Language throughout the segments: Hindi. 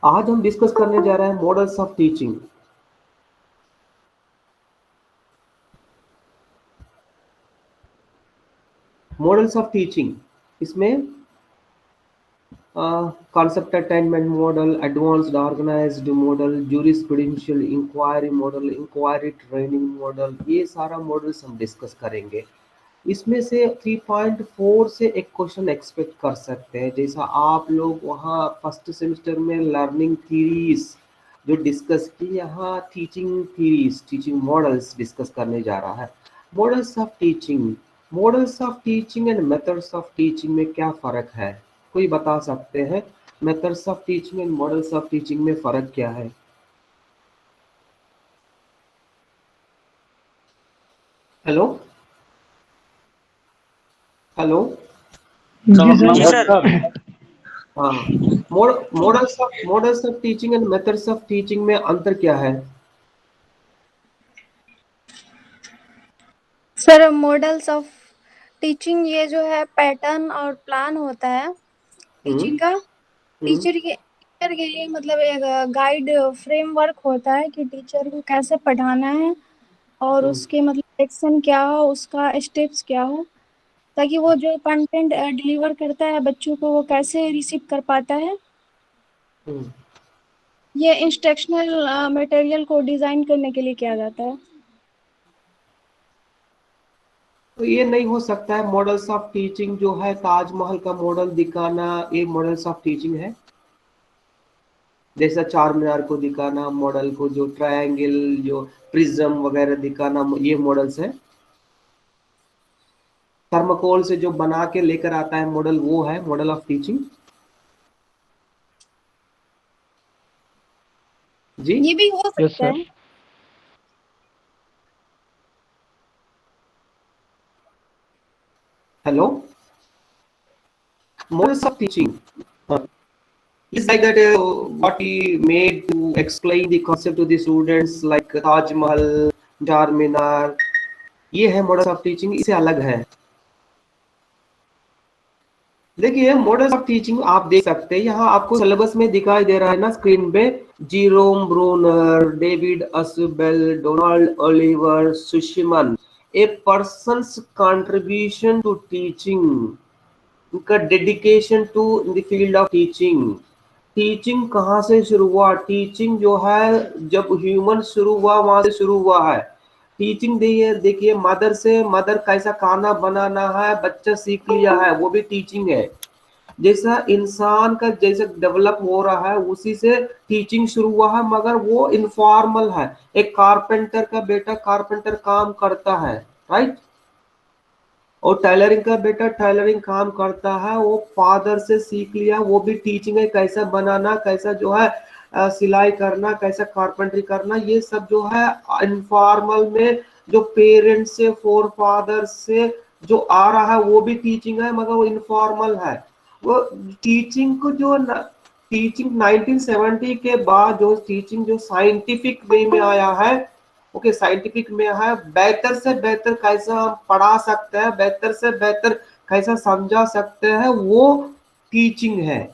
आज हम डिस्कस करने जा रहे हैं models of teaching. Models of teaching इसमें concept attainment model, advanced organised model, jurisprudential inquiry model, inquiry training model, ये सारा मॉडल्स हम डिस्कस करेंगे। इसमें से 3.4 से एक क्वेश्चन एक्सपेक्ट कर सकते हैं। जैसा आप लोग वहाँ फर्स्ट सेमेस्टर में लर्निंग थीरीज जो डिस्कस की, यहाँ teaching theories, teaching models discuss करने जा रहा है। Models of teaching, models of teaching and methods of teaching में क्या फ़र्क है? कोई बता सकते हैं methods of teaching and models of teaching में फ़र्क क्या है? Hello hello. जी सर। हाँ, models of teaching and methods of teaching में अंतर क्या है? सर मॉडल्स ऑफ टीचिंग ये जो है पैटर्न और प्लान होता है टीचिंग का। हम्म टीचर के लिए मतलब एक गाइड फ्रेमवर्क होता है कि टीचर को कैसे पढ़ाना है और हम्म उसके मतलब एक्शन क्या हो, उसका स्टेप्स क्या हो, ताकि वो जो कंटेंट डिलीवर करता है बच्चों को वो कैसे रिसीव कर पाता है। हम्म। ये इंस्ट्रक्शनल मटेरियल को डिजाइन करने के लिए किया जाता है। तो ये नहीं हो सकता है मॉडल्स ऑफ टीचिंग जो है ताजमहल का मॉडल दिखाना, ये मॉडल्स ऑफ टीचिंग है? जैसा चार मीनार को दिखाना मॉडल को, जो ट्रायंगल, जो प्रिज्म वगैरह दिखाना, ये मॉडल्स है। थर्माकोल से जो बना के लेकर आता है मॉडल, वो है मॉडल ऑफ टीचिंग जी। ये भी हो सकता है। Hello, models of teaching is like that what he made to explain the concept to the students like Taj Mahal, Charminar, ये है मॉडल्स ऑफ टीचिंग, इससे अलग है। देखिए मॉडल्स ऑफ टीचिंग आप देख सकते हैं, यहाँ आपको सिलेबस में दिखाई दे रहा है ना स्क्रीन पे, Jerome Bruner, David Ausubel, Donald Oliver, Suchman, a person's contribution to teaching, उनका dedication to in the field of teaching. Teaching कहाँ से शुरू हुआ? टीचिंग जो है जब ह्यूमन शुरू हुआ वहां से शुरू हुआ है। टीचिंग देखिए मदर से, मदर कैसा खाना बनाना है बच्चा सीख लिया है, वो भी टीचिंग है। जैसा इंसान का जैसे डेवलप हो रहा है उसी से टीचिंग शुरू हुआ है, मगर वो इनफॉर्मल है। एक कारपेंटर का बेटा कारपेंटर काम करता है, राइट? और टाइलरिंग का बेटा टाइलरिंग काम करता है, वो फादर से सीख लिया, वो भी टीचिंग है। कैसा बनाना, कैसा जो है सिलाई करना, कैसा कारपेंट्री करना, ये सब जो है इनफॉर्मल में जो पेरेंट्स से, फोर फादर से जो आ रहा है वो भी टीचिंग है, मगर वो इनफॉर्मल है। वो टीचिंग को जो टीचिंग 1970 के बाद जो टीचिंग जो साइंटिफिक वे में आया है, ओके साइंटिफिक में है, बेहतर से बेहतर कैसा हम पढ़ा सकते हैं, बेहतर से बेहतर कैसा समझा सकते हैं, वो टीचिंग है।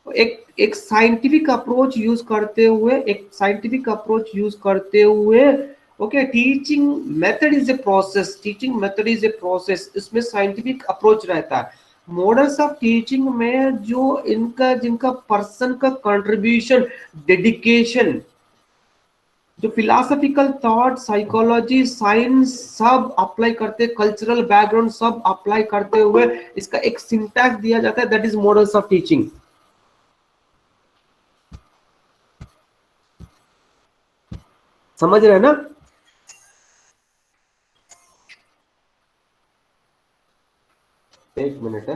एक एक साइंटिफिक अप्रोच यूज करते हुए, एक साइंटिफिक अप्रोच यूज करते हुए, okay teaching method is a process, teaching method is a process, इसमें साइंटिफिक अप्रोच रहता है। मॉडल्स ऑफ टीचिंग में जो इनका जिनका पर्सन का कंट्रीब्यूशन, डेडिकेशन, जो फिलोसॉफिकल थॉट, साइकोलॉजी, साइंस सब अप्लाई करते, कल्चरल बैकग्राउंड सब अप्लाई करते हुए इसका एक सिंटैक्स दिया जाता है, that is models of teaching. समझ रहे हैं ना? एक मिनट है।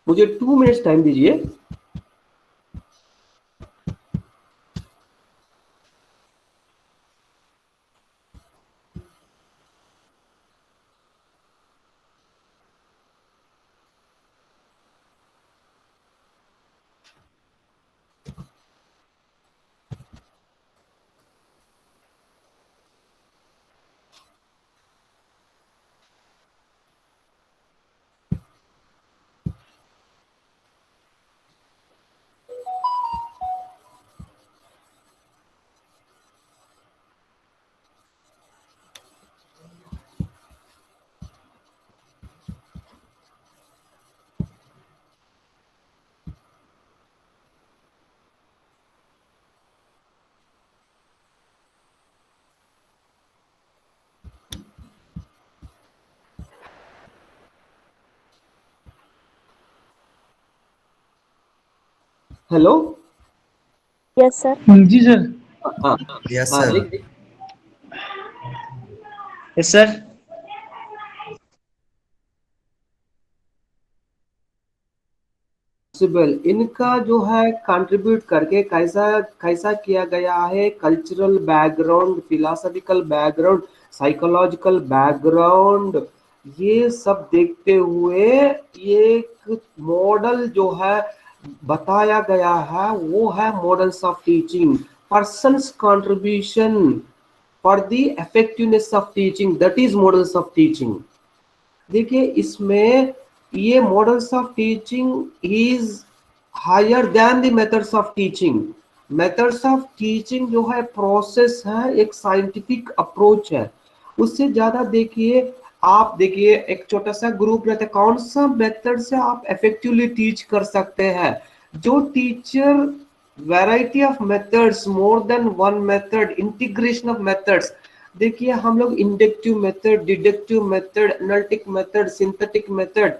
मुझे 2 मिनट्स टाइम दीजिए। हेलो। Yes sir. जी सर। हाँ यस हाँ, सर। लिख। Yes sir. इनका जो है कंट्रीब्यूट करके कैसा कैसा किया गया है, cultural background, philosophical background, psychological background, ये सब देखते हुए ये एक मॉडल जो है बताया गया है, वो है models of teaching, person's contribution for the effectiveness of teaching, that is models of teaching. देखिए इसमें ये models of teaching is higher then the methods of teaching. Methods of teaching जो है प्रोसेस है, एक साइंटिफिक अप्रोच है, उससे ज्यादा देखिए आप देखिए एक छोटा सा ग्रुप रहता है, कौन सा मेथड से आप इफेक्टिवली टीच कर सकते हैं। जो teacher variety of methods, more than one method, integration of methods, देखिए हम लोग inductive method, deductive method, analytic method, synthetic method,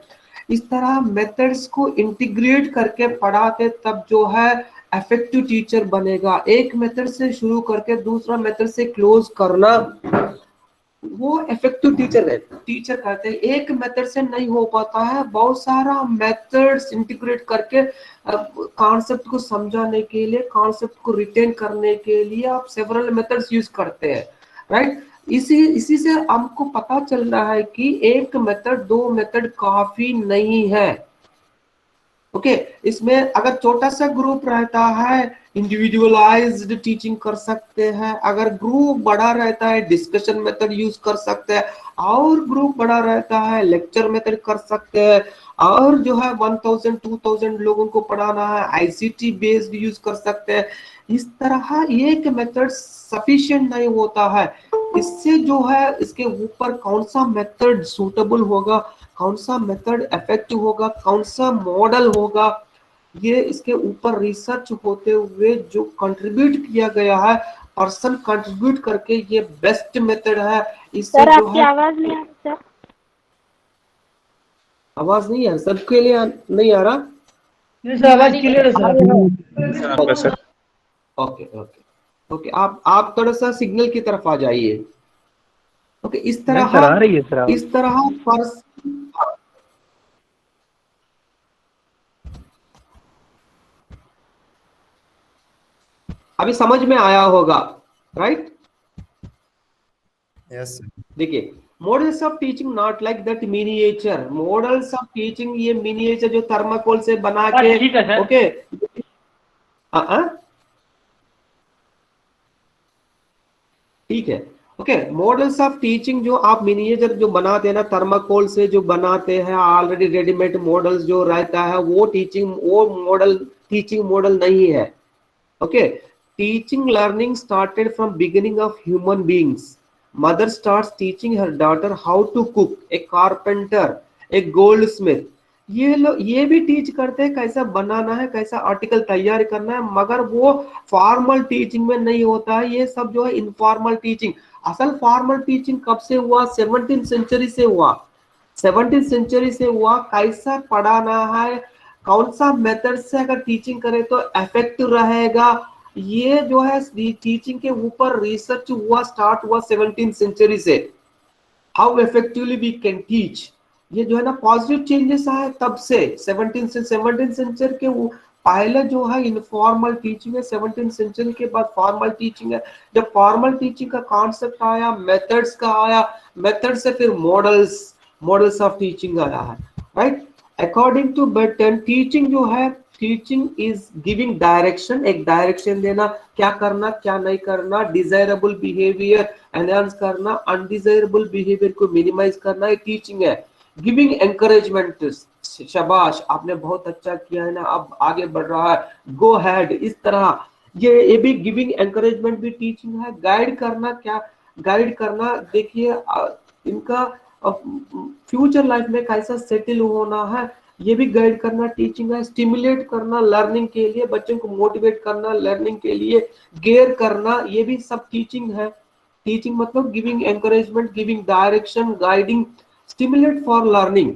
इस तरह मेथड्स को इंटीग्रेट करके पढ़ाते, तब जो है इफेक्टिव टीचर बनेगा। एक मेथड से शुरू करके दूसरा मेथड से क्लोज करना, वो इफेक्टिव टीचर कहते हैं। एक मेथड से नहीं हो पाता है, बहुत सारा मेथड्स इंटीग्रेट करके कॉन्सेप्ट को समझाने के लिए, कॉन्सेप्ट को रिटेन करने के लिए आप सेवरल मेथड्स यूज करते हैं, राइट। इसी से हमको पता चल रहा है कि एक मेथड, दो मेथड काफी नहीं है। ओके इसमें अगर छोटा सा ग्रुप रहता है इंडिविजुअलाइज्ड टीचिंग कर सकते हैं, अगर ग्रुप बड़ा रहता है डिस्कशन मेथड यूज कर सकते हैं, और ग्रुप बड़ा रहता है लेक्चर मेथड कर सकते हैं, और जो है 1000 2000 लोगों को पढ़ाना है आईसीटी बेस्ड यूज कर सकते हैं। इस तरह एक मेथड सफिशिएंट नहीं होता है। इससे जो है इसके ऊपर कौन सा मेथड सूटेबल होगा, कौन सा मेथड इफेक्टिव होगा, कौन सा मॉडल होगा, ये इसके ऊपर रिसर्च होते हुए जो कंट्रीब्यूट किया गया है, पर्सन कंट्रीब्यूट करके ये बेस्ट मेथड है। इससे सर जो आपकी है आवाज नहीं आ रही सर। आवाज नहीं है सबके लिए, नहीं आ रहा। नहीं सर, आवाज क्लियर है सर। ओके ओके ओके, आप थोड़ा सा सिग्नल की तरफ आ जाइए। ओके इस नहीं सर, आ तरह, रही है सर आवाज। इस तरह अभी समझ में आया होगा, राइट। यस देखिए models of teaching not like that miniature, models of teaching ये मिनिएचर जो थर्माकोल से बना के, ठीक है सर। ओके ठीक है। ओके मॉडल्स ऑफ टीचिंग जो आप मिनिएचर जो बनाते हैं ना, थर्माकोल से जो बनाते हैं ऑलरेडी रेडीमेड मॉडल्स जो रहता है, वो टीचिंग, वो मॉडल टीचिंग मॉडल नहीं है। Okay teaching learning started from beginning of human beings. Mother starts teaching her daughter how to cook, a carpenter, a goldsmith, ये लोग ये भी टीच करते हैं कैसा बनाना है, कैसा आर्टिकल तैयार करना है, मगर वो फॉर्मल टीचिंग में नहीं होता है। ये सब जो है इनफॉर्मल टीचिंग। असल फॉर्मल टीचिंग कब से हुआ? 17th सेंचुरी से हुआ। 17th सेंचुरी से हुआ। कैसा पढ़ाना है, कौन सा मेथड से अगर टीचिंग करे तो इफेक्टिव रहेगा, ये जो है टीचिंग के ऊपर रिसर्च हुआ, स्टार्ट हुआ 17th सेंचुरी से। How effectively we can teach, ये जो है ना पॉजिटिव चेंजेस आए तब से। 17th सेंचुरी के पहले जो है इनफॉर्मल टीचिंग है, 17th सेंचुरी के बाद फॉर्मल टीचिंग है। जब फॉर्मल टीचिंग का कॉन्सेप्ट आया, मेथड्स का आया, मेथड से फिर मॉडल्स ऑफ टीचिंग आया है, right. According to Burton teaching जो है, टीचिंग इज गिविंग डायरेक्शन, एक डायरेक्शन देना, क्या करना क्या नहीं करना, डिजायरेबल बिहेवियर एनहांस करना, अनडिजायरेबल बिहेवियर को मिनिमाइज करना, ये टीचिंग है। गिविंग एनकरेजमेंट, शाबाश आपने बहुत अच्छा किया है ना, अब आगे बढ़ रहा है, गो हेड, इस तरह ये भी गिविंग एनकरेजमेंट भी टीचिंग है। गाइड करना, क्या गाइड करना, देखिए इनका फ्यूचर लाइफ में कैसा सेटल होना है, ये भी गाइड करना टीचिंग है। स्टिमुलेट करना लर्निंग के लिए, बच्चों को मोटिवेट करना लर्निंग के लिए, गेयर करना, ये भी सब टीचिंग है। टीचिंग मतलब giving encouragement, giving direction, guiding, stimulate for learning,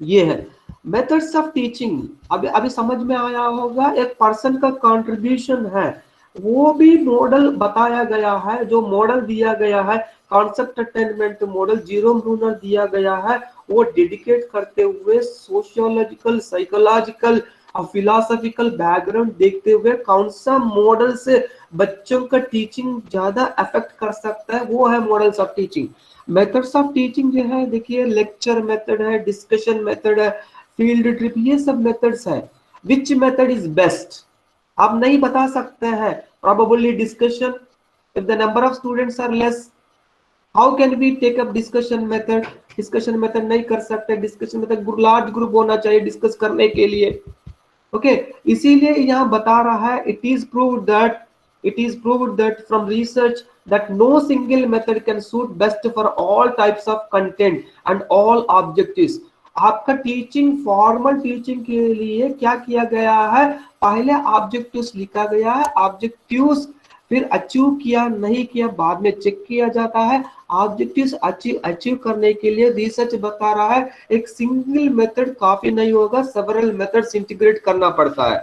ये है। मेथड्स ऑफ टीचिंग, अभी अभी समझ में आया होगा, एक पर्सन का कंट्रीब्यूशन है, वो भी मॉडल बताया गया है, जो मॉडल दिया गया है concept attainment model Jerome Bruner दिया गया है, वो डेडिकेट करते हुए सोशियोलॉजिकल, साइकोलॉजिकल और फिलोसॉफिकल बैकग्राउंड देखते हुए कौन सा मॉडल से बच्चों का टीचिंग ज्यादा अफेक्ट कर सकता है, वो है models of teaching. Methods of teaching जो है देखिए, लेक्चर मेथड है, डिस्कशन मेथड है, फील्ड ट्रिप, ये सब मेथड्स है। विच मेथड इज बेस्ट आप नहीं बता सकते हैं। Probably discussion, if the number of students are less, how can we take up discussion method, discussion method नहीं कर सकते, डिस्कशन मेथड लार्ज ग्रुप होना चाहिए डिस्कस करने के लिए। ओके इसीलिए यहाँ बता रहा है, it is proved that from research that no single method can suit best for all types of content and all objectives। आपका टीचिंग, फॉर्मल टीचिंग के लिए क्या किया गया है, पहले ऑब्जेक्टिव्स लिखा गया है, ऑब्जेक्टिव्स फिर अचीव किया नहीं किया बाद में चेक किया जाता है। ऑब्जेक्टिव्स अचीव करने के लिए रिसर्च बता रहा है एक सिंगल मेथड काफी नहीं होगा, सेवरल मेथड्स इंटीग्रेट करना पड़ता है,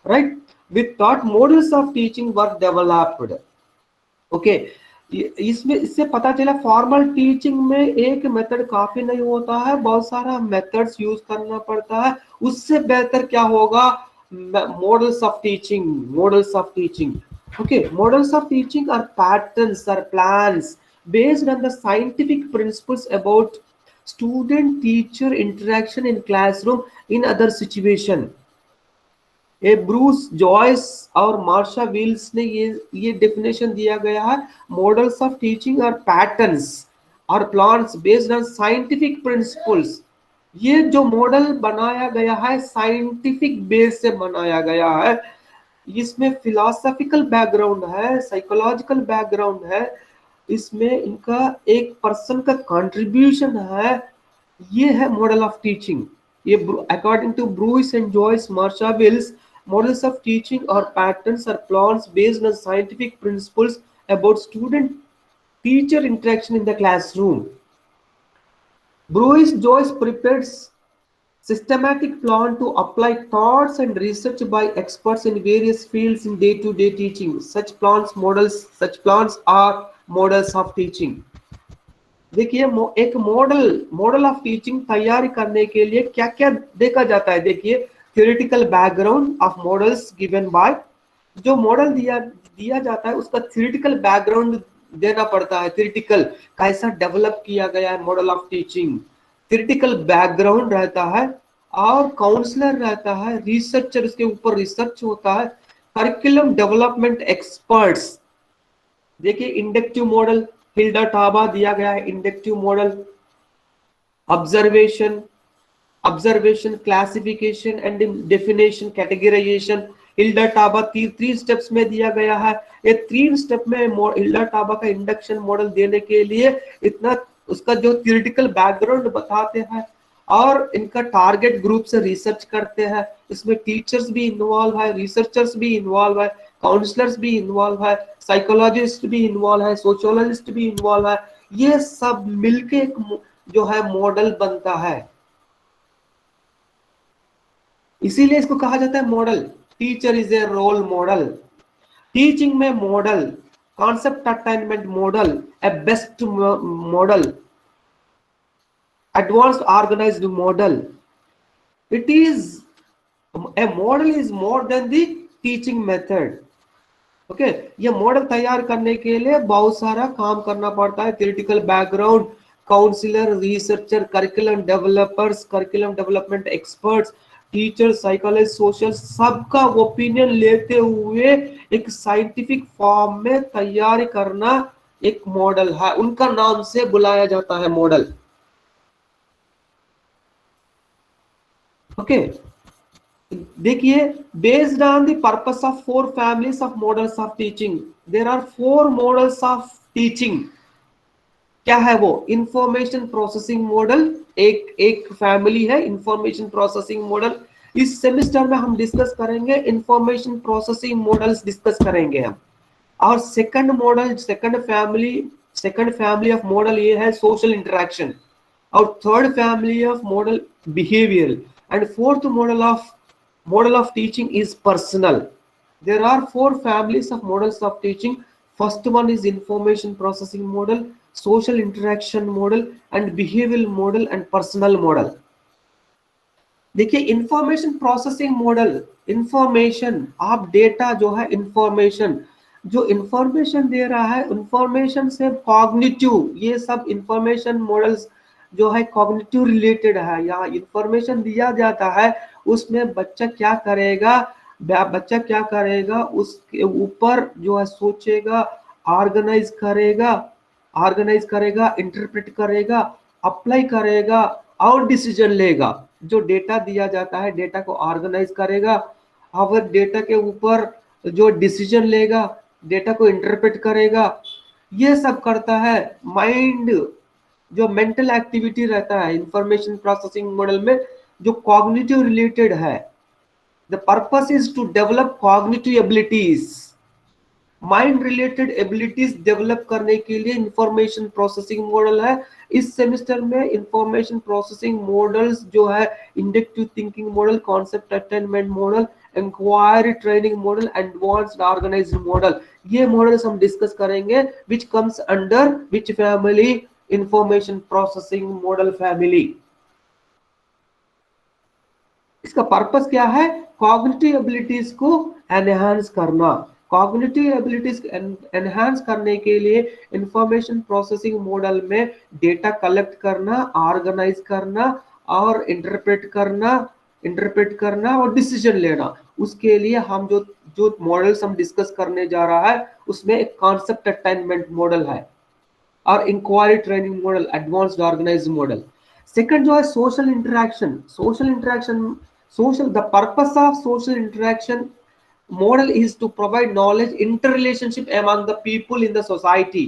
right. With thought models of teaching were developed. Okay इसमें इससे पता चला फॉर्मल टीचिंग में एक मेथड काफी नहीं होता है, बहुत सारा मेथड्स यूज करना पड़ता है। उससे बेहतर क्या होगा, models of teaching, models of teaching. Okay, models of teaching are patterns or plans based on the scientific principles about student-teacher interaction in classroom in other situation। A Bruce Joyce और मार्शा विल्स ने ये डेफिनेशन दिया गया है, मॉडल्स ऑफ टीचिंग और पैटर्न्स और plans based on scientific principles. ये जो मॉडल बनाया गया है साइंटिफिक बेस से बनाया गया है, इसमें फिलोसॉफिकल बैकग्राउंड है, साइकोलॉजिकल बैकग्राउंड है, इसमें इनका एक पर्सन का कंट्रीब्यूशन है, ये है मॉडल ऑफ टीचिंग। ये according to Bruce and Joyce, Marsha Weils, models of teaching or patterns or plans based on scientific principles about student teacher interaction in the classroom। Bruce Joyce prepares systematic plan to apply thoughts and research by experts in various fields in day-to-day teaching। such plans are models of teaching। देखिए एक मॉडल ऑफ टीचिंग तैयार करने के लिए क्या क्या देखा जाता है, देखिए theoretical background of models given by, जो मॉडल दिया जाता है उसका theoretical background देना पड़ता है, theoretical कैसा डेवलप किया गया है model of teaching, theoretical background रहता है, और काउंसलर रहता है, रिसर्चर, उसके ऊपर रिसर्च होता है, करिकुलम डेवलपमेंट एक्सपर्ट्स। देखिए इंडक्टिव मॉडल, हिल्डा टाबा दिया गया है inductive model, observation, classification and definition, categorisation. Hilda Taba 3 steps में दिया गया है। ये 3 स्टेप में हिल्डा टाबा का इंडक्शन मॉडल देने के लिए इतना उसका जो थियोरेटिकल बैकग्राउंड बताते हैं, और इनका टारगेट ग्रुप से रिसर्च करते हैं, इसमें टीचर्स भी इन्वॉल्व है, रिसर्चर्स भी इन्वॉल्व है, काउंसलर्स भी इन्वॉल्व है, साइकोलॉजिस्ट भी इन्वॉल्व है, सोशियोलॉजिस्ट भी इन्वॉल्व है। ये सब मिलके एक जो है मॉडल बनता है, इसीलिए इसको कहा जाता है model. Teacher is a role model. Teaching में model, concept attainment model, a best model, advanced organized model, it is a model is more than the teaching method। Okay ये मॉडल तैयार करने के लिए बहुत सारा काम करना पड़ता है, theoretical background, counsellor, researcher, curriculum developers, curriculum development experts, teacher, psychologist, social, सबका ओपिनियन लेते हुए एक साइंटिफिक फॉर्म में तैयारी करना एक मॉडल है, उनका नाम से बुलाया जाता है मॉडल। ओके देखिए based on the purpose of 4 families of models of teaching, there are 4 models of teaching. क्या है वो? इंफॉर्मेशन प्रोसेसिंग मॉडल एक फैमिली है, इंफॉर्मेशन प्रोसेसिंग मॉडल। इस सेमेस्टर में हम डिस्कस करेंगे इंफॉर्मेशन प्रोसेसिंग मॉडल्स डिस्कस करेंगे हम। और second model, second family of model ये है सोशल इंटरेक्शन, और third family of model behaviour. And fourth model of teaching is personal. There are 4 families of models of teaching. First one is information processing model, social interaction model, and behavioral model and personal model. देखिए इंफॉर्मेशन प्रोसेसिंग मॉडल, इंफॉर्मेशन आप डेटा जो है इंफॉर्मेशन जो इंफॉर्मेशन दे रहा है, इंफॉर्मेशन से कॉग्निटिव, ये सब इंफॉर्मेशन मॉडल्स जो है कॉग्निटिव रिलेटेड है। यहाँ इंफॉर्मेशन दिया जाता है, उसमें बच्चा क्या करेगा उसके ऊपर जो है सोचेगा, ऑर्गेनाइज करेगा, इंटरप्रेट करेगा, अप्लाई करेगा और डिसीजन लेगा। जो डेटा दिया जाता है डेटा को ऑर्गेनाइज करेगा और डेटा के ऊपर जो डिसीजन लेगा, डेटा को इंटरप्रेट करेगा, ये सब करता है। माइंड जो मेंटल एक्टिविटी रहता है इंफॉर्मेशन प्रोसेसिंग मॉडल में जो कॉग्निटिव रिलेटेड है, the purpose is to develop cognitive abilities, mind related abilities develop करने के लिए इंफॉर्मेशन प्रोसेसिंग मॉडल है। इस सेमेस्टर में इंफॉर्मेशन प्रोसेसिंग मॉडल्स जो है inductive thinking model, concept attainment model, inquiry training model, advanced organised model, ये मॉडल्स हम डिस्कस करेंगे which comes under which family, information processing model family. इसका पर्पस क्या है? कॉग्निटिव एबिलिटीज को एनहांस करना। कॉग्निटिव एबिलिटीज एनहांस करने के लिए इंफॉर्मेशन प्रोसेसिंग मॉडल में डेटा कलेक्ट करना, ऑर्गेनाइज करना और इंटरप्रेट करना और डिसीजन लेना। उसके लिए हम जो मॉडल्स हम डिस्कस करने जा रहा है उसमें एक कॉन्सेप्ट अटेनमेंट मॉडल है और inquiry training model, advanced organised model. Second जो है social interaction. The purpose of social interaction model is to provide knowledge interrelationship among the people in the society.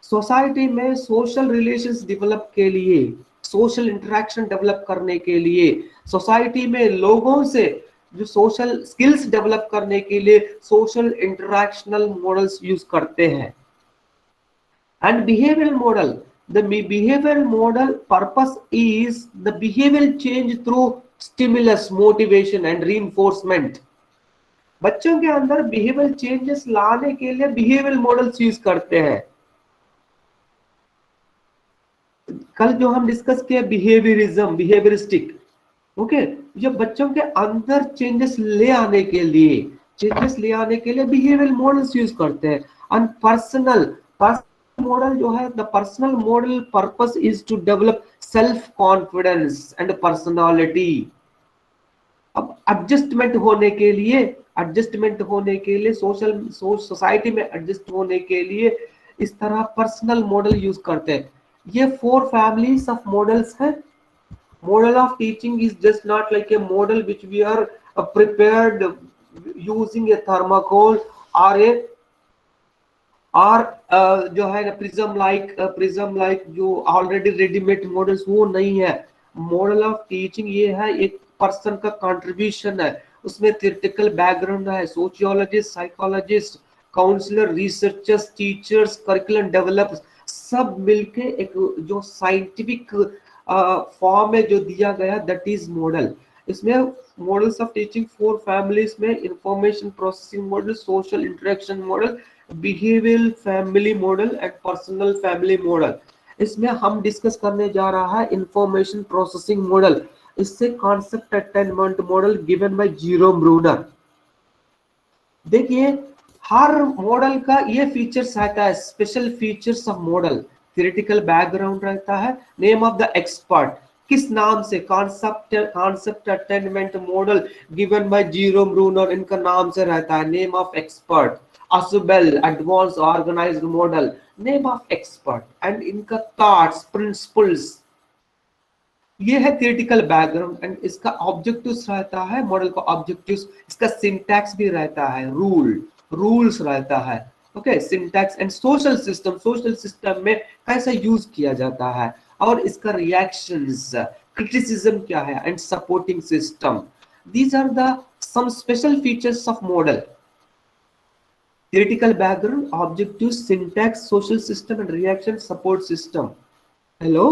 Society में सोशल रिलेशंस डेवलप के लिए, सोशल इंटरेक्शन डेवलप करने के लिए, सोसाइटी में लोगों से जो सोशल स्किल्स डेवलप करने के लिए सोशल इंटरेक्शनल मॉडल्स यूज करते हैं। And behavioral model, the behavioral model purpose is the behavioral change through stimulus, motivation and reinforcement. बच्चों के अंदर बिहेवियरल चेंजेस लाने के लिए बिहेवियरल मॉडल्स यूज करते हैं। कल जो हम डिस्कस किया बिहेवियरिज्म, बिहेवियरिस्टिक, ओके, जब बच्चों के अंदर चेंजेस ले आने के लिए बिहेवियरल मॉडल्स यूज करते हैं। और पर्सनल मॉडल जो है, the personal model purpose is to develop self confidence and personality. अब एडजस्टमेंट होने के लिए सोसाइटी में एडजस्ट होने के लिए इस तरह पर्सनल मॉडल यूज करते हैं। ये 4 फैमिलीज ऑफ मॉडल्स हैं। Model of teaching is just not like a model which we are prepared using a thermocol और जो है ना प्रिज्म लाइक जो ऑलरेडी रेडीमेड मॉडल्स, वो नहीं है। मॉडल ऑफ टीचिंग ये है, एक पर्सन का कंट्रीब्यूशन है, उसमें थियोरेटिकल बैकग्राउंड है, sociologist, psychologist, counsellor, researchers, teachers, curriculum developers, सब मिलके एक जो साइंटिफिक फॉर्म में जो दिया गया, दैट इज मॉडल। इसमें मॉडल्स ऑफ टीचिंग 4 फैमिलीज में information processing model, social interaction model, behavioural family model and personal family model. इसमें हम डिस्कस करने जा रहा है इंफॉर्मेशन प्रोसेसिंग मॉडल। इससे concept attainment model given by Jerome Bruner. देखिए हर मॉडल का ये फीचर्स रहता है, special features of model. Theoretical background रहता है, नेम ऑफ द एक्सपर्ट, किस नाम से, concept attainment model given by Jerome Bruner, इनका नाम से रहता है, name of expert. Asubel, advanced organized model, name of expert, and इनका thoughts, principles, ये है थियोरेटिकल बैकग्राउंड। एंड इसका ऑब्जेक्टिव्स रहता है, मॉडल का ऑब्जेक्टिव्स, इसका सिंटैक्स भी रहता है, रूल्स रहता है, okay, syntax. And social system में कैसे यूज किया जाता है और इसका रिएक्शंस, क्रिटिसिज्म क्या है, and supporting system. These are the some special features of model. Theoretical background, objectives, syntax, social system and reaction support system. Hello?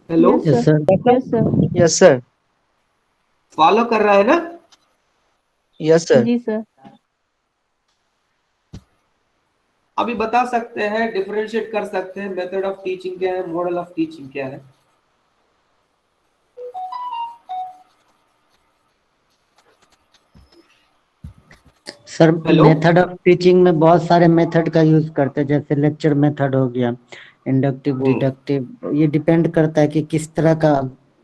Hello, Yes, sir. Yes, sir. Yes, sir. Yes, sir. Follow कर रहा है ना? Yes, sir. जी sir. अभी बता सकते हैं, डिफरेंशिएट कर सकते हैं, मेथड ऑफ टीचिंग क्या है, मॉडल ऑफ टीचिंग क्या है? Sir hello, method of teaching में बहुत सारे मेथड का यूज करते हैं, जैसे लेक्चर मेथड हो गया, इंडक्टिव, डिडक्टिव। ये डिपेंड करता है कि किस तरह का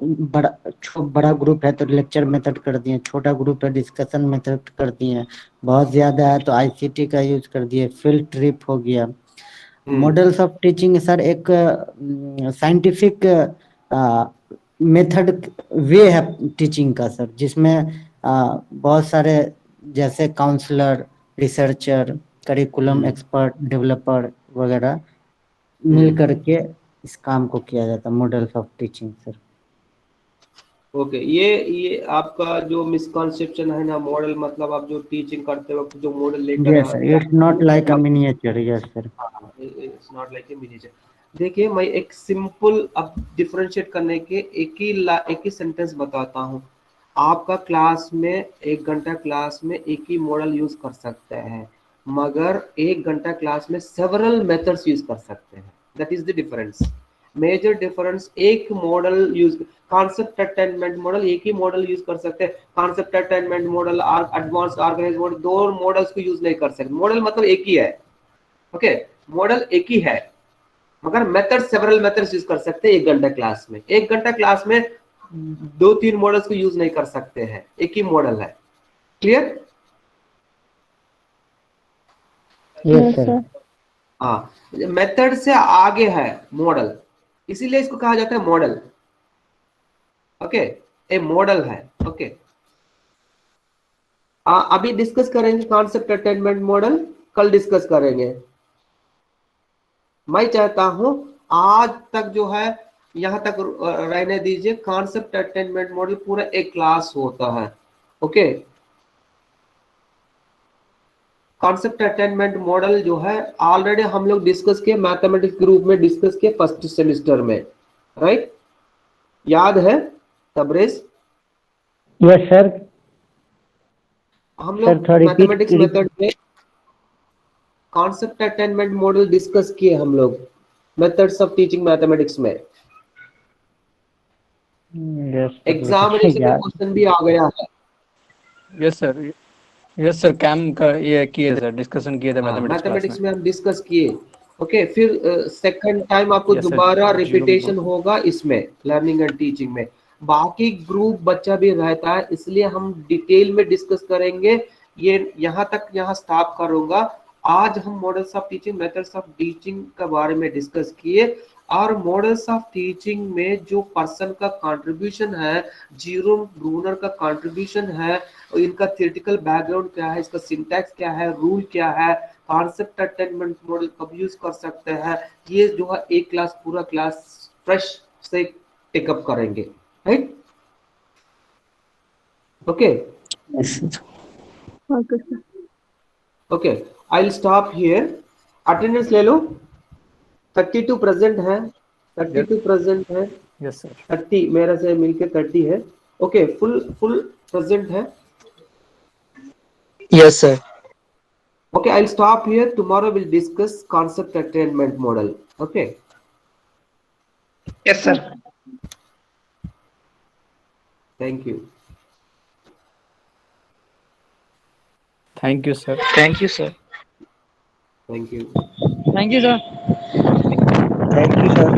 बड़ा ग्रुप है तो लेक्चर मेथड कर दिए, छोटा ग्रुप है डिस्कशन मेथड कर दिए, बहुत ज्यादा है तो आईसीटी का यूज कर दिए, फील्ड ट्रिप हो गया। मॉडल्स ऑफ टीचिंग सर एक साइंटिफिक मेथड वे है टीचिंग का सर, जिसमें बहुत सारे जैसे counsellor, researcher, curriculum expert, developer वगैरह मिल करके इस काम को किया जाता है, models of teaching sir. Okay, ये आपका जो मिसकॉन्सेप्शन है ना, मॉडल मतलब आप जो टीचिंग करते वक्त जो मॉडल लेकर yes sir, it's not like a miniature. Yes sir, it's not like A miniature. देखिए, मैं एक सिंपल अब डिफरेंशिएट करने के एक ही सेंटेंस बताता हूँ। आपका क्लास में 1 घंटा क्लास में एक ही मॉडल यूज कर सकते हैं, मगर 1 घंटा क्लास में सेवरल मेथड्स यूज कर सकते हैं। That is the difference, major difference. एक model use, concept attainment model एक ही मॉडल यूज कर सकते हैं, concept attainment model, advance organise model, दो मॉडल्स को यूज नहीं कर सकते। मॉडल मतलब एक ही है, ओके, मॉडल एक ही है, मगर मेथड सेवरल मेथड्स यूज कर सकते हैं 1 घंटा क्लास में। 1 घंटा क्लास में 2-3 मॉडल्स को यूज नहीं कर सकते हैं, एक ही मॉडल है। क्लियर? Yes sir. हाँ, मेथड से आगे है मॉडल, इसीलिए इसको कहा जाता है मॉडल। ओके, ए मॉडल है। ओके, अभी डिस्कस करेंगे कॉन्सेप्ट अटेनमेंट मॉडल, कल डिस्कस करेंगे। मैं चाहता हूं आज तक जो है यहां तक रहने दीजिए। कॉन्सेप्ट अटेनमेंट मॉडल पूरा एक क्लास होता है। ओके, कॉन्सेप्ट अटेनमेंट मॉडल जो है ऑलरेडी हम लोग डिस्कस किए, मैथमेटिक्स ग्रुप में डिस्कस किए फर्स्ट सेमेस्टर में, राइट? याद है तबरेज? Yes sir. हम लोग मैथमेटिक्स मेथड में कॉन्सेप्ट अटेनमेंट मॉडल डिस्कस किए हम लोग मेथड्स ऑफ टीचिंग मैथमेटिक्स में। एग्जामिनेशन में क्वेश्चन भी आ गया है। यस सर, यस सर, कैम का ये किए सर, डिस्कशन किए थे मैथमेटिक्स में हम डिस्कस किए। ओके, फिर सेकंड टाइम आपको Yes, sir. दोबारा Zero रिपीटेशन book. होगा इसमें, लर्निंग एंड टीचिंग में। बाकी ग्रुप बच्चा भी रहता है, इसलिए हम डिटेल में डिस्कस करेंगे। ये यहाँ तक यहाँ स्टॉप करूंगा। आज हम models of teaching, methods of teaching के बारे में डिस्कस किए, और मॉडल्स ऑफ टीचिंग में जो पर्सन का कंट्रीब्यूशन है, जीरो ब्रूनर का कंट्रीब्यूशन है, इनका थियोरेटिकल बैकग्राउंड क्या है, इसका सिंटैक्स क्या है, रूल क्या है, कॉन्सेप्ट अटेनमेंट मॉडल कब यूज कर सकते हैं, ये जो है एक क्लास, पूरा क्लास फ्रेश से टेकअप करेंगे, right? Okay okay, I will stop here. Attendance ले लो। 32 प्रेजेंट है, 32 प्रेजेंट है। Yes sir. 30 मेरा से मिलके 30 है। ओके, फुल प्रेजेंट है। Yes sir. Okay, I'll stop here. Tomorrow we'll discuss concept attainment model. Okay. Yes, sir. Thank you. Thank you sir. Thank you, sir. Thank you. Thank you, sir. Thank you sir.